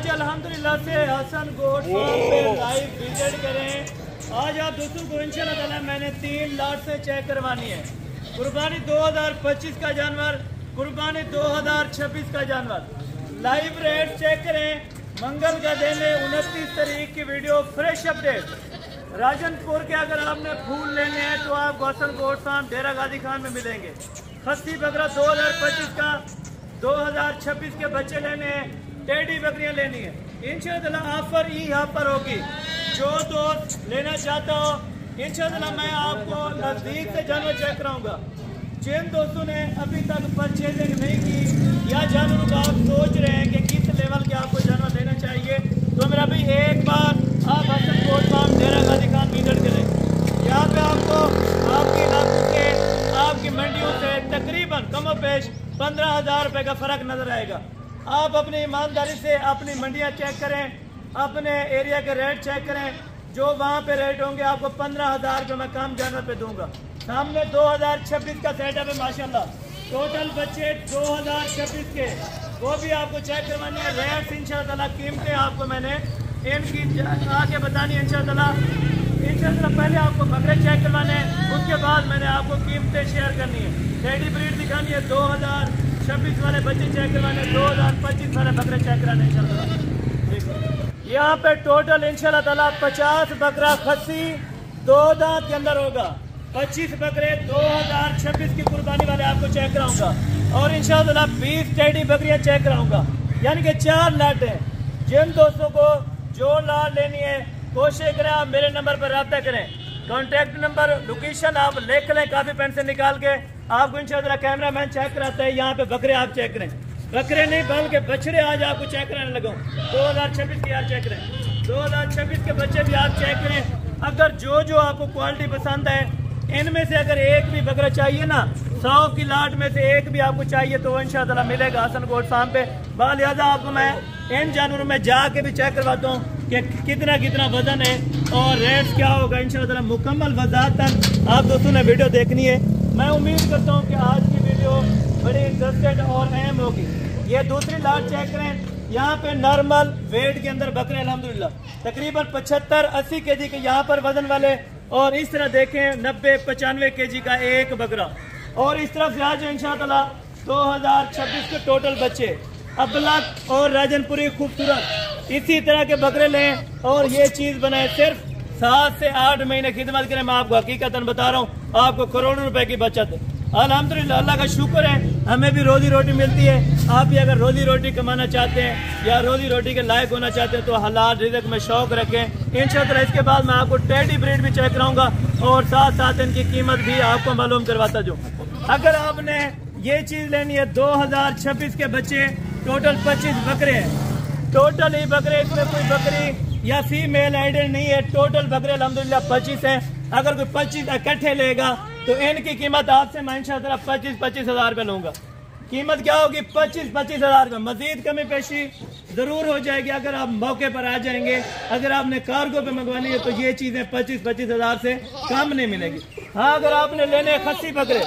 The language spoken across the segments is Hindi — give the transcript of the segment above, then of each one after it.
आज अल्हम्दुलिल्लाह से हसन गोट फार्म पे लाइव विजिट करें। आज आप दोस्तों को इंशाल्लाह ताला मैंने 3 लाट से चेक करवानी है। कुर्बानी 2025 का जानवर, कुर्बानी 2026 का जानवर। लाइव रेट चेक करें। मंगल का दिन है, 29 तारीख की वीडियो, फ्रेश अपडेट। राजनपुर के अगर आपने फूल लेने हैं तो आप हसन गोट फार्म डेरा गाजी खान में मिलेंगे। खस्सी बकरा 2025 का, 2026 के बच्चे लेने हैं, टेडी बकरियां लेनी है। इंशाअल्लाह ऑफर ही ऑफर होगी। जो दोस्त लेना चाहता हो इंशाअल्लाह मैं आपको नजदीक से जानवर चेक कराऊंगा। जिन दोस्तों ने अभी तक परचेजिंग नहीं की या जानवरों का आप सोच रहे हैं कि किस लेवल के आपको जानवर लेना चाहिए, तो मेरा भी एक बार आप हसन गोट फार्म डेरा गाजी खान विजिट करें। यहाँ पे आपको आपके इलाकों के आपकी मंडियों से तकरीबन कम पेश 15,000 रुपये का फर्क नजर आएगा। आप अपनी ईमानदारी से अपनी मंडियां चेक करें, अपने एरिया के रेट चेक करें। जो वहाँ पे रेट होंगे आपको 15,000 रुपये मैं कम जानवर पे दूंगा। सामने 2026 का सेटअप है माशाल्लाह। टोटल बजट 2026 के वो भी आपको चेक करवानी है। रेट इंशाअल्लाह कीमतें आपको मैंने इनकी आके बतानी है इंशाअल्लाह। पहले आपको बकरे चेक करवाने हैं, उसके बाद मैंने आपको कीमतें शेयर करनी है। टेडी ब्रीड दिखानी है, 2026 वाले बच्चे चेक करवाने, 2025 वाले बकरे चेक कराने इंशाअल्लाह। यहाँ पे टोटल इंशाअल्लाह ताला 50 बकरा खस्सी 2 दांत के अंदर होगा। 25 बकरे 2026 की कुर्बानी वाले आपको चेक कराऊंगा और इंशाअल्लाह 20 टेडी बकरियां चेक कराऊंगा, यानी कि 4 लाट हैं। जिन दोस्तों को जो लाट लेनी है कोशिश करें आप मेरे नंबर पर रब्ता करें। कॉन्टैक्ट नंबर, लोकेशन आप लिख लें काफी पेन से निकाल के। आपको इंशाअल्लाह कैमरा मैन चेक कराता है। यहाँ पे बकरे आप चेक करें, बकरे नहीं बल्कि बछड़े आज आपको चेक कराने लगा 2026 के। आप चेक करें 2026 के बच्चे भी आप चेक करें। अगर जो आपको क्वालिटी पसंद है, इनमें से अगर एक भी बकरा चाहिए ना, 100 की लाट में से एक भी आपको चाहिए तो इंशाअल्लाह मिलेगा हसन गोट फार्म पे। लिहाजा आपको मैं इन जानवरों में जाके भी चेक करवाता हूँ कि कितना वजन है और रेट क्या होगा। इंशाअल्लाह मुकम्मल वजाहत आप दोस्तों ने वीडियो देखनी है। मैं उम्मीद करता हूँ कि आज की वीडियो बड़ी इंटरेस्टेड और अहम होगी। ये दूसरी लाट चेक करें। यहाँ पे नॉर्मल वेट के अंदर बकरे अल्हम्दुलिल्लाह तकरीबन 75-80 केजी के यहाँ पर वजन वाले, और इस तरह देखें 90-95 केजी का एक बकरा। और इस तरफ से आज इंशाअल्लाह 2026 के टोटल बच्चे अबलक और राजनपुरी खूबसूरत इसी तरह के बकरे लें और ये चीज बनाए। सिर्फ 7 से 8 महीने खिदमत करें। मैं आपको हकीकतन बता रहा हूँ, आपको करोड़ों रुपए की बचत है। अल्हम्दुलिल्लाह, अल्लाह का शुक्र है, हमें भी रोजी रोटी मिलती है। आप भी अगर रोजी रोटी कमाना चाहते हैं या रोजी रोटी के लायक होना चाहते हैं तो हलाल रिज़्क में शौक रखें इंशाअल्लाह। इसके बाद मैं आपको टेडी ब्रीड भी चेक कराऊंगा और साथ साथ इनकी कीमत भी आपको मालूम करवाता जाऊँ। अगर आपने ये चीज लेनी है, 2026 के बच्चे टोटल 25 बकरे हैं। टोटल ही बकरे, इसमें कोई बकरी या फीमेल आइडल नहीं है। टोटल बकरे अल्हम्दुलिल्लाह 25 हैं। अगर कोई 25 इकट्ठे लेगा तो इनकी कीमत आपसे मैं इंशाअल्लाह 25 हज़ार रुपये लूंगा। कीमत क्या होगी? 25 हज़ार रुपये। मजीद कमी पेशी जरूर हो जाएगी अगर आप मौके पर आ जाएंगे। अगर आपने कार्गो पे मंगवानी है तो ये चीजें 25 हज़ार से कम नहीं मिलेगी। हाँ, अगर आपने लेने खस्सी बकरे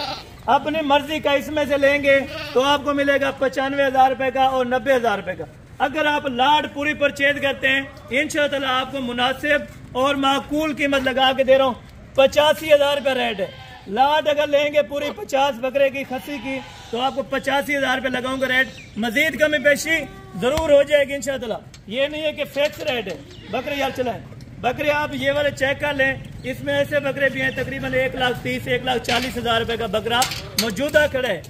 अपनी मर्जी का इसमें से लेंगे तो आपको मिलेगा 95,000 रुपए का और 90,000 रुपए का। अगर आप लाट पूरी परचेज करते हैं इंशाअल्लाह आपको मुनासिब और माकूल कीमत लगा के दे रहा हूँ। 85,000 रुपये रेट है। लाट अगर लेंगे पूरी 50 बकरे की खस्सी की तो आपको 85,000 रुपये लगाऊंगा रेट। मजीद कमी पेशी जरूर हो जाएगी इंशाअल्लाह। ये नहीं है कि फिक्स रेट है। बकरे यार चलाएं, बकरे आप ये वाले चेक कर लें। इसमें ऐसे बकरे भी हैं तकरीबन 1,30,000-1,40,000 रुपए का बकरा मौजूदा खड़ा है।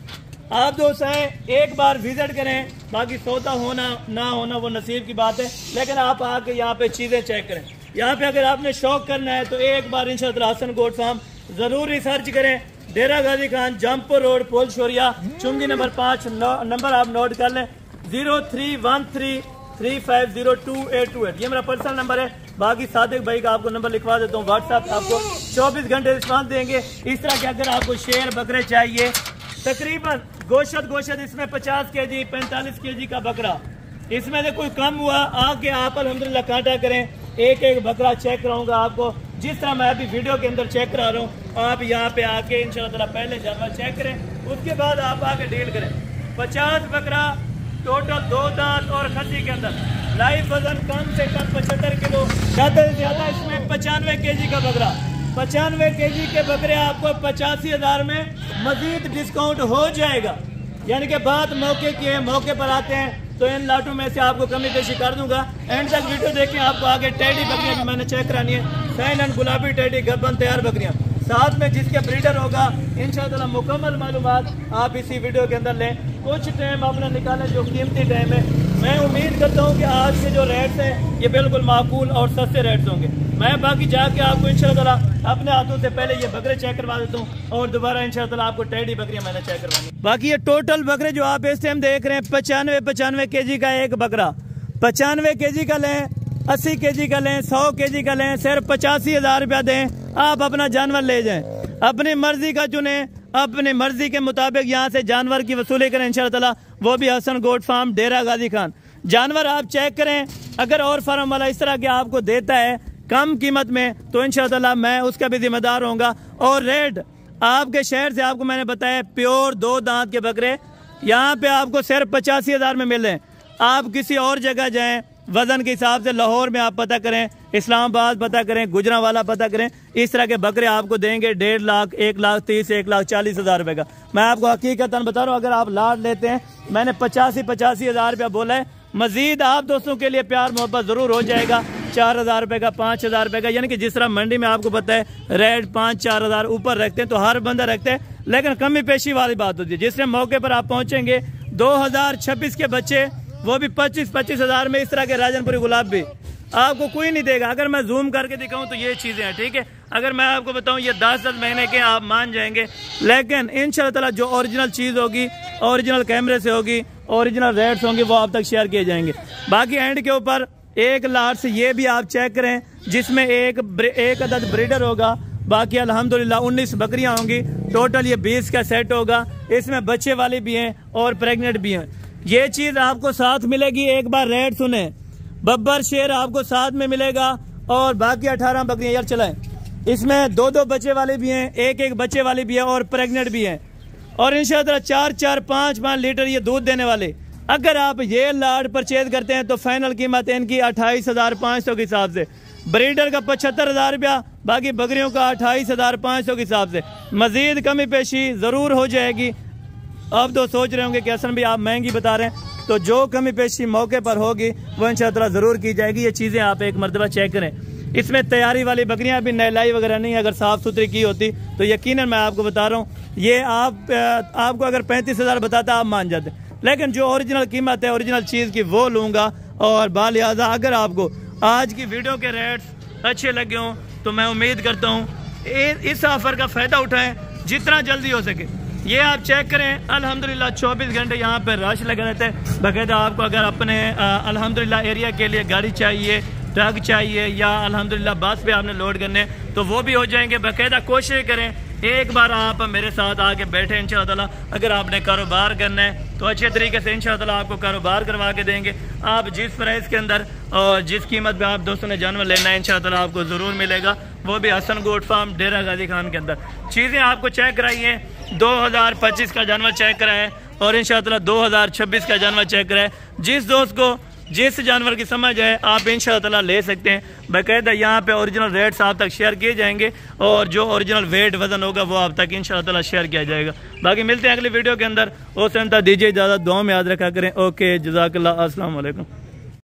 आप दोस्त हैं, एक बार विजिट करें। बाकी सौदा होना ना होना वो नसीब की बात है, लेकिन आप आके यहाँ पे चीजें चेक करें। यहाँ पे अगर आपने शौक करना है तो एक बार इंशाअल्लाह हसन गोट फार्म जरूर रिसर्च करें। डेरा गाजी खान, जमपुर रोड, पोल शोरिया, चुंगी नंबर 5। नंबर आप नोट कर लें, 0313350228। ये मेरा पर्सनल नंबर है। बाकी सादिक भाई का आपको नंबर लिखवा देता हूँ। व्हाट्सएप आपको 24 घंटे रिस्पांस देंगे। इस तरह के अगर आपको शेर बकरे चाहिए, तकरीबन गोशत इसमें 50 केजी 45 केजी का बकरा, इसमें से कोई कम हुआ आके आप अल्हम्दुलिल्लाह कांटा करें। एक बकरा चेक कराऊंगा आपको, जिस तरह मैं अभी वीडियो के अंदर चेक करा रहा हूँ। आप यहाँ पे आके इंशाअल्लाह पहले जानवर चेक करें, उसके बाद आप आके डील करें। 50 बकरा टोटल 2 दांत और खस्सी के अंदर लाइव वजन कम से कम 75 किलो, ज़्यादा से ज़्यादा इसमें 95 kg का बकरा। 95 kg के बकरे आपको 85,000 में मजीद डिस्काउंट हो जाएगा। यानी कि बात मौके की है, मौके पर आते हैं तो इन लाटों में से आपको कमी पेशी कर दूंगा। एंड तक वीडियो देखें। आपको आगे टेडी बकरियां भी मैंने चेक करानी है, साइलेंट गुलाबी टेडी गब्बन तैयार बकरियां, साथ में जिसके ब्रीडर होगा इंशाअल्लाह मुकम्मल मालूमात आप इसी वीडियो के अंदर लें। कुछ टाइम अपना निकालें जो कीमती टाइम है। मैं उम्मीद करता हूँ कि आज के जो रेट्स हैं ये बिल्कुल माकूल और सस्ते रेट्स होंगे। मैं बाकी जाके आपको इंशाअल्लाह अपने हाथों से पहले ये बकरे चेक करवा देता हूँ और दोबारा इंशाअल्लाह आपको टेडी बकरियां मैंने चेक करवानी। बाकी ये टोटल बकरे जो आप इस टाइम देख रहे हैं 95 kg का एक बकरा। 95 kg का लें, 80 kg का लें, 100 kg का लें, सिर्फ 85,000 रुपया दें। आप अपना जानवर ले जाएं, अपनी मर्जी का चुने, अपनी मर्जी के मुताबिक यहाँ से जानवर की वसूली करें इंशाअल्लाह। वो भी हसन गोट फार्म डेरा गाजी खान। जानवर आप चेक करें, अगर और फार्म वाला इस तरह के आपको देता है कम कीमत में तो इंशाअल्लाह मैं उसका भी जिम्मेदार होऊंगा। और रेट आपके शहर से आपको मैंने बताया प्योर 2 दांत के बकरे यहाँ पे आपको सिर्फ 85,000 में मिले। आप किसी और जगह जाएं, वजन के हिसाब से लाहौर में आप पता करें, इस्लामाबाद पता करें, गुजरांवाला पता करें, इस तरह के बकरे आपको देंगे 1.5 लाख, 1,30,000, 1,40,000 रुपए का। मैं आपको हकीकतन बता रहा हूँ, अगर आप लाट लेते हैं, मैंने 85,000 रुपया बोला है, मजीद आप दोस्तों के लिए प्यार मोहब्बत जरूर हो जाएगा। 4,000 रुपए का, 5,000 रुपए का, यानी कि जिस तरह मंडी में आपको पता है रेट 5-4 ऊपर रखते हैं तो हर बंदा रखता है, लेकिन कमी पेशी वाली बात होती है। जिस मौके पर आप पहुंचेंगे 2026 के बच्चे, वो भी 25,000 में, इस तरह के राजनपुरी गुलाब भी आपको कोई नहीं देगा। अगर मैं जूम करके दिखाऊं तो ये चीजें हैं, ठीक है। अगर मैं आपको बताऊं ये 10-10 महीने के, आप मान जाएंगे। लेकिन इंशाअल्लाह जो ओरिजिनल चीज होगी, ओरिजिनल कैमरे से होगी, ओरिजिनल रेट्स होंगे, वो आप तक शेयर किए जाएंगे। बाकी एंड के ऊपर एक लाट से ये भी आप चेक करें जिसमें एक अदद ब्रीडर होगा। बाकी अल्हम्दुलिल्लाह 19 बकरियां होंगी। टोटल ये 20 का सेट होगा। इसमें बच्चे वाले भी हैं और प्रेग्नेंट भी हैं। ये चीज आपको साथ मिलेगी। एक बार रेट सुने, बब्बर शेर आपको साथ में मिलेगा और बाकी 18 बकरियां यार चलाएं। इसमें 2-2 बच्चे वाले भी हैं, एक बच्चे वाले भी हैं और प्रेग्नेंट भी हैं। और इंशाअल्लाह 4-4, 5-5 लीटर ये दूध देने वाले। अगर आप ये लाट परचेज करते हैं तो फाइनल कीमत इनकी 28,500 के हिसाब से, ब्रीडर का 75,000 रुपया, बाकी बकरियों का 28,500 के हिसाब से। मजीद कमी पेशी जरूर हो जाएगी। अब तो सोच रहे होंगे कि असन भी आप महंगी बता रहे हैं, तो जो कमी पेशी मौके पर होगी वो इंशाअल्लाह जरूर की जाएगी। ये चीजें आप एक मरतबा चेक करें। इसमें तैयारी वाली बकरियां भी नहलाई वगैरह नहीं, अगर साफ सुथरी की होती तो यकीनन मैं आपको बता रहा हूँ ये आपको अगर 35,000 बताता आप मान जाते, लेकिन जो ओरिजिनल कीमत है ओरिजिनल चीज की वो लूंगा। और बालिहाजा अगर आपको आज की वीडियो के रेट्स अच्छे लगे हों तो मैं उम्मीद करता हूँ इस ऑफर का फायदा उठाएं जितना जल्दी हो सके। ये आप चेक करें, अल्हम्दुलिल्लाह 24 घंटे यहाँ पे रश लगे रहते हैं। बाकायदा आपको अगर अपने अल्हम्दुलिल्लाह एरिया के लिए गाड़ी चाहिए, ट्रक चाहिए, या अल्हम्दुलिल्लाह बस पे आपने लोड करने तो वो भी हो जाएंगे। बाकायदा कोशिश करें एक बार आप मेरे साथ आके बैठे इंशाअल्लाह। अगर आपने कारोबार करना है तो अच्छे तरीके से इंशाअल्लाह आपको कारोबार करवा के देंगे। आप जिस प्राइस के अंदर और जिस कीमत पे आप दोस्तों ने जानवर लेना है इंशाअल्लाह आपको ज़रूर मिलेगा, वो भी हसन गोट फार्म डेरा गाजी खान के अंदर। चीज़ें आपको चेक कराई हैं, 2025 का जानवर चेक कराया है और इंशाअल्लाह 2026 का जानवर चेक कराया है। जिस दोस्त को जिस जानवर की समझ है आप इंशाअल्लाह ले सकते हैं। बाकायदा यहाँ पे ओरिजिनल रेट्स आप तक शेयर किए जाएंगे और जो ओरिजिनल वेट वजन होगा वो आप तक इंशाअल्लाह शेयर किया जाएगा। बाकी मिलते हैं अगली वीडियो के अंदर। उस समय तक दीजिए इजाज़त, दुआ में याद रखा करें। ओके, जज़ाकल्लाह, अस्सलाम वालेकुम।